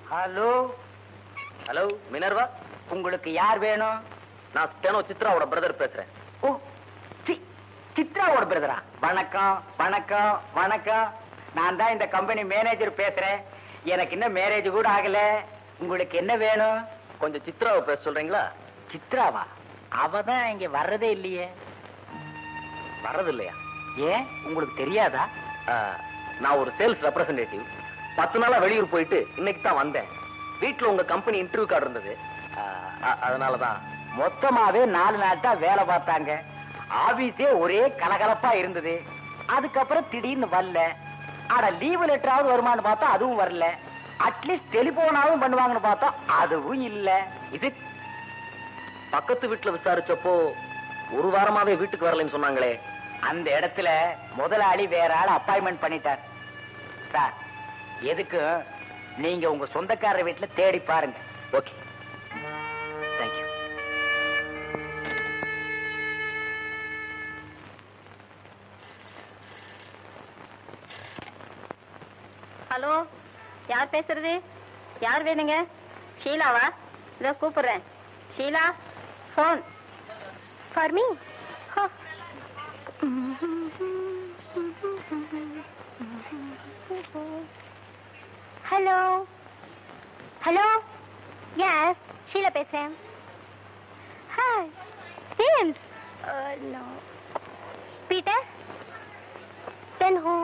Hello hello Minerva, உங்களுக்கு யார் வேணும்? நான் ஸ்டெனோ சித்ராவோட பிரதர் பேசுறேன். ஓ, சித்ராவோட பிரதரா? வணக்கம் வணக்கம் வணக்கம். நான் தான் இந்த கம்பெனி மேனேஜர் பேசுறேன். எனக்கு இன்னும் மேரேஜ் கூட ஆகல. உங்களுக்கு என்ன வேணும்? கொஞ்சம் சித்ராவை பேச சொல்றீங்களா? சித்ராவா? அவ தான் இங்க வர்றதே இல்லையே. வர்றது இல்லையா? ஏன், உங்களுக்கு தெரியாதா? நான் ஒரு சேல்ஸ் ரெப்ரசன்டேட்டிவ். 10 நாளா வெளியூர் போயிட்டு இன்னைக்கு தான் வந்தேன். வீட்டுல உங்க கம்பெனி இன்டர்வியூ கார்டு இருந்தது, அதனாலதான். மொத்தமாவே 4 நாள் தான் வேலை பார்த்தாங்க. ஆபீஸே ஒரே கலகலப்பா இருந்தது. அதுக்கப்புறம் திடீர்னு வரல. ஆனா லீவு லெட்டராவது வருமானு பார்த்தா அதுவும் வரல. அட்லீஸ்ட் டெலிபோனாவும் பண்ணுவாங்கன்னு பார்த்தா அதுவும் இல்ல. இது பக்கத்து வீட்டுல விசாரிச்சப்போ 1 வாரமாவே வீட்டுக்கு வரலன்னு சொன்னாங்களே. அந்த இடத்துல முதலாளி வேற ஆள் அப்பாயின்மெண்ட் பண்ணிட்டார். சார், எதுக்கு நீங்க உங்க சொந்தக்காரர் வீட்டுல தேடி பாருங்க. Okay, thank you. ஹலோ, யார் பேசுறது? யார் வேணுங்க? ஷீலாவா? இதோ கூப்பிடுறேன். Sheela, phone for me. Hello hello, yes Sheela பேசுறேன். Hi James. No. Peter? Then who?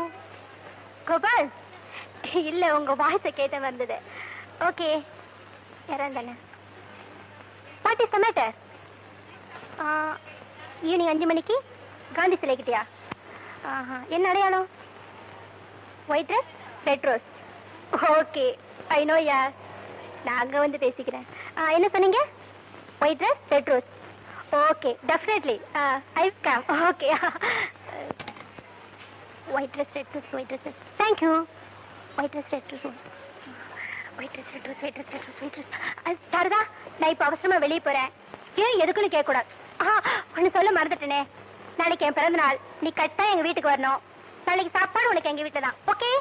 Gopal? இல்ல, உங்க வாய்ஸ கேட்ட வந்தது. ஓகே, இறந்தானே. What is the matter? Evening 5 மணிக்கு காந்தி சிலைக்கிட்டியா? என்ன அடையாளம்? White dress, red rose. Okay, I know யார். நான் அங்க வந்து பேசிக்கிறேன். என்ன சொன்னீங்க? White dress, red rose. Okay, definitely I will come. Okay, white dress, red rose, white dress. Thank you. White dress, red rose, white dress, red rose, white dress, red rose, white dress. Sharada, நான் இப்ப அவசரமா வெளியே போறேன். ஏன் எதுக்குன்னு கேட்க கூடாது. ஒன்னு சொல்ல மறந்துட்டேனே. நாளைக்கு என் பிறந்த நாள். நீ கட்டாயம் எங்க வீட்டுக்கு வரணும். நாளைக்கு சாப்பாடு உனக்கு எங்க வீட்டுல தான். ஓகே?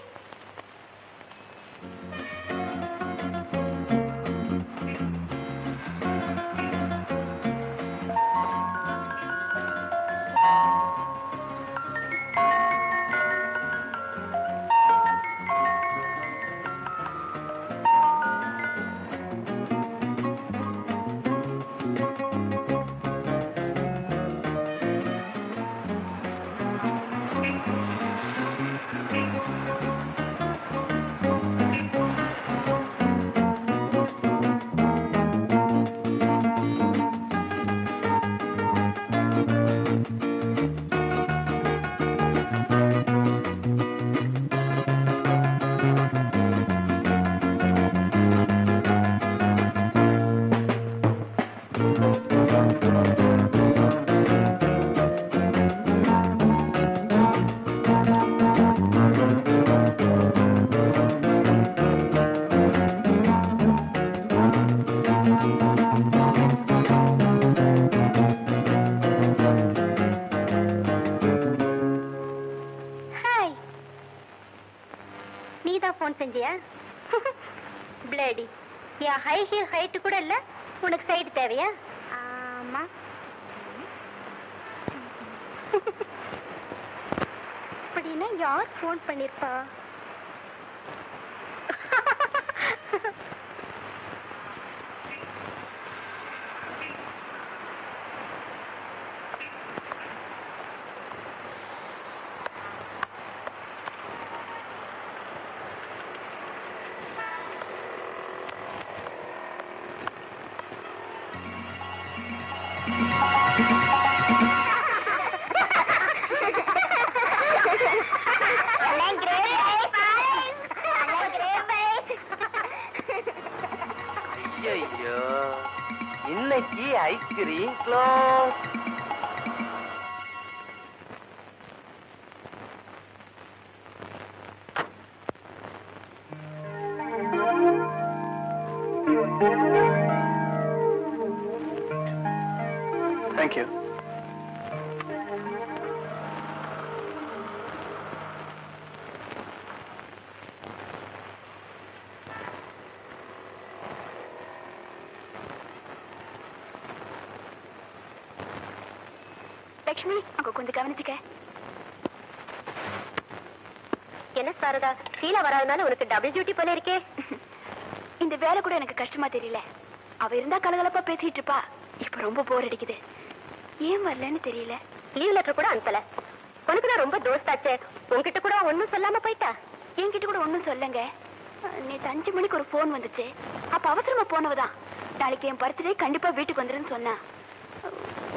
பிளேடி, என் ஹை ஹீல் ஹைட் கூட இல்ல, உனக்கு சைடு தேவையா? ஆமா. அப்படின்னா யார் போன் பண்ணிருப்பா? இன்னைக்கு ice cream close. Thank you. Lakshmi அங்க கொஞ்சம் கவனிச்சுக்க. என்ன சாரதா, சீலா வராதனால உனக்கு டபுள் டியூட்டி போல இருக்கே. இந்த வேலை கூட எனக்கு கஷ்டமா தெரியல. அவ இருந்தா கலகலப்பா பேசிட்டு இருப்பா. இப்ப ரொம்ப போர் அடிக்குது. ஏன் வரலன்னு தெரியல. லீவ் லெட்டர் கூட அனுப்பல. உனக்கு நான் ரொம்ப தோஸ்தாச்சே, உன்கிட்ட கூட ஒன்னும் சொல்லாம போயிட்டா. என்கிட்ட கூட ஒன்னும் சொல்லுங்க. நேற்று 5 மணிக்கு ஒரு போன் வந்துச்சு. அப்ப அவசரமா போனவதான். நாளைக்கு என் பர்த்டே கண்டிப்பா வீட்டுக்கு வந்துருன்னு சொன்னா.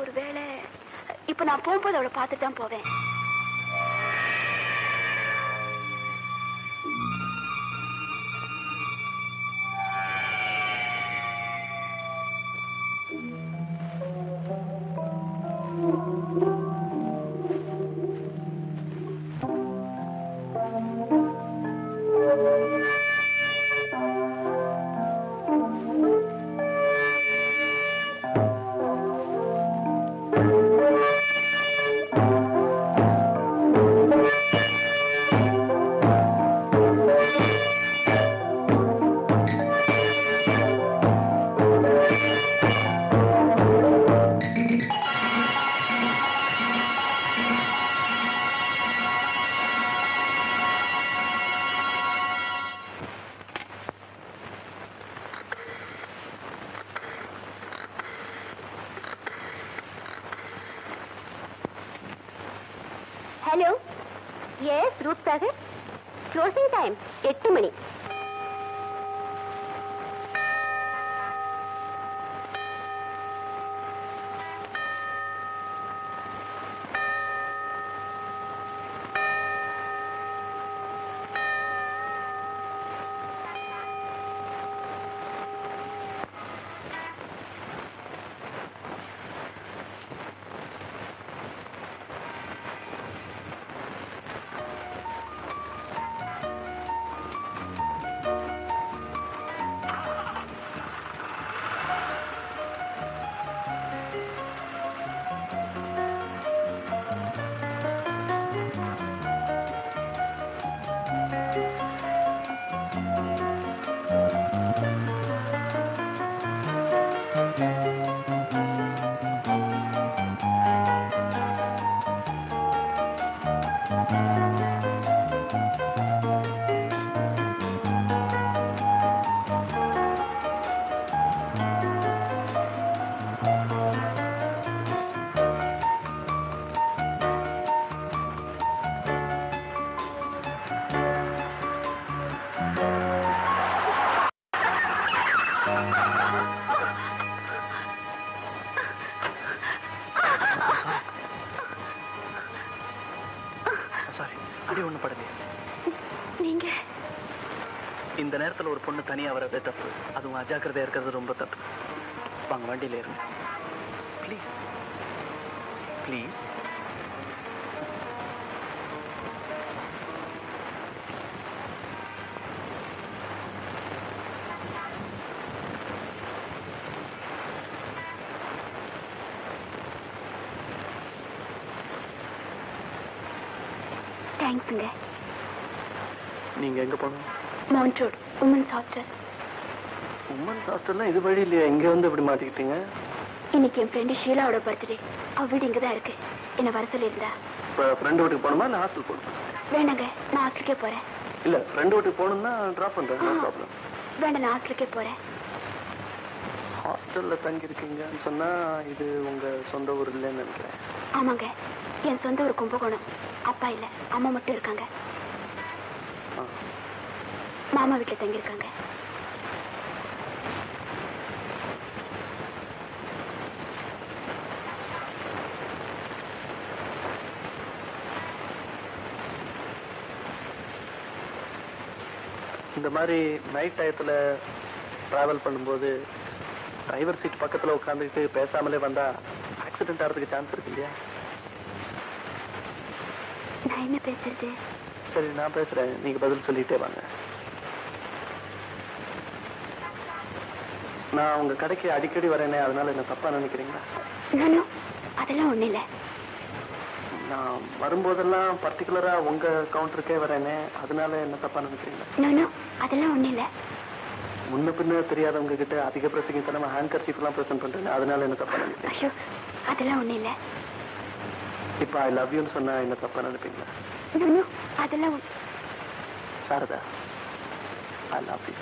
ஒருவேளை இப்ப நான் போகும்போது அவளை பார்த்துட்டு தான் போவேன். Hello, yes Roop Sagar. Closing time 8 மணி. நீங்க இந்த நேரத்துல ஒரு பொண்ணு தனியா வரதே தப்பு. அதுவும் அஜாக்கிரதையா இருக்கிறது ரொம்ப தப்பு. வாங்க வண்டியில இருங்க ப்ளீஸ் ப்ளீஸ். தேங்க்ஸுங்க. நீங்க எங்க போகணும்? Mount road women's hostel. Women's ஹாஸ்டல்னா இது வழி இல்லையா? இங்க வந்து எப்படி மாட்டிக்கிட்டீங்க? இன்னைக்கு என் ஃப்ரெண்டு ஷீலாவோட பர்த்டே. அவ வீடு இங்கதான் இருக்கு. என்ன வர சொல்லியிருந்தா. இப்போ ஃப்ரெண்டு வீட்டுக்கு போகணுமா இல்லை ஹாஸ்டல் போகணுமா? வேண்டாங்க, நான் ஹாஸ்டலுக்கே போறேன். இல்ல ஃப்ரெண்டு வீட்டுக்கு போகணும்னா ட்ராப் பண்றேன். No problem. வேண்டாம், நான் ஹாஸ்டலுக்கே போறேன். ஹாஸ்டல்ல தங்கி இருக்கீங்கன்னு சொன்னா இது உங்க சொந்த ஊர் இல்லைன்னு நினைக்கிறேன். ஆமாங்க, என் சொந்த ஊர் கும்பகோணம். அப்பா இல்ல, அம்மா மட்டும் இருக்காங்க. மாமா வீட்டுல தங்கியிருக்காங்க. இந்த மாதிரி நைட் டயத்துல டிராவல் பண்ணும்போது டிரைவர் சீட் பக்கத்துல உட்காந்துக்கிட்டு பேசாமலே வந்தா ஆக்சிடென்ட் ஆகிறதுக்கு சான்ஸ் இருக்கு இல்லையா? நான் என்ன பேசுறது? சரி நான் பேசுறேன், நீங்க பதில் சொல்லிட்டே வாங்க. நான் உங்க கடைக்கு அடிக்கடி வரேனே, அதனால என்ன தப்பா நினைக்கிறீங்களா? அதெல்லாம் ஒண்ணு இல்ல. நான் வரும்போதெல்லாம் பர்டிகுலரா உங்க கவுண்டருக்கே வரேனே, அதனால என்ன தப்பா நினைக்கிறீங்களா? அதெல்லாம் ஒண்ணு இல்ல. முன்ன பின்ன தெரியாதவங்க கிட்ட அதிக பிரசங்கித்தனமா ஹேண்ட் கர்ச்சீஃப் எல்லாம் பிரசன்ட் பண்றேன், அதனால என்ன தப்பா நினைக்கிறீங்க? அதெல்லாம் ஒண்ணு இல்ல. இப்ப ஐ லவ் யூன்னு சொன்னா என்ன தப்பா நினைப்பீங்களா? அதெல்லாம் சாரதா, ஐ லவ் யூ.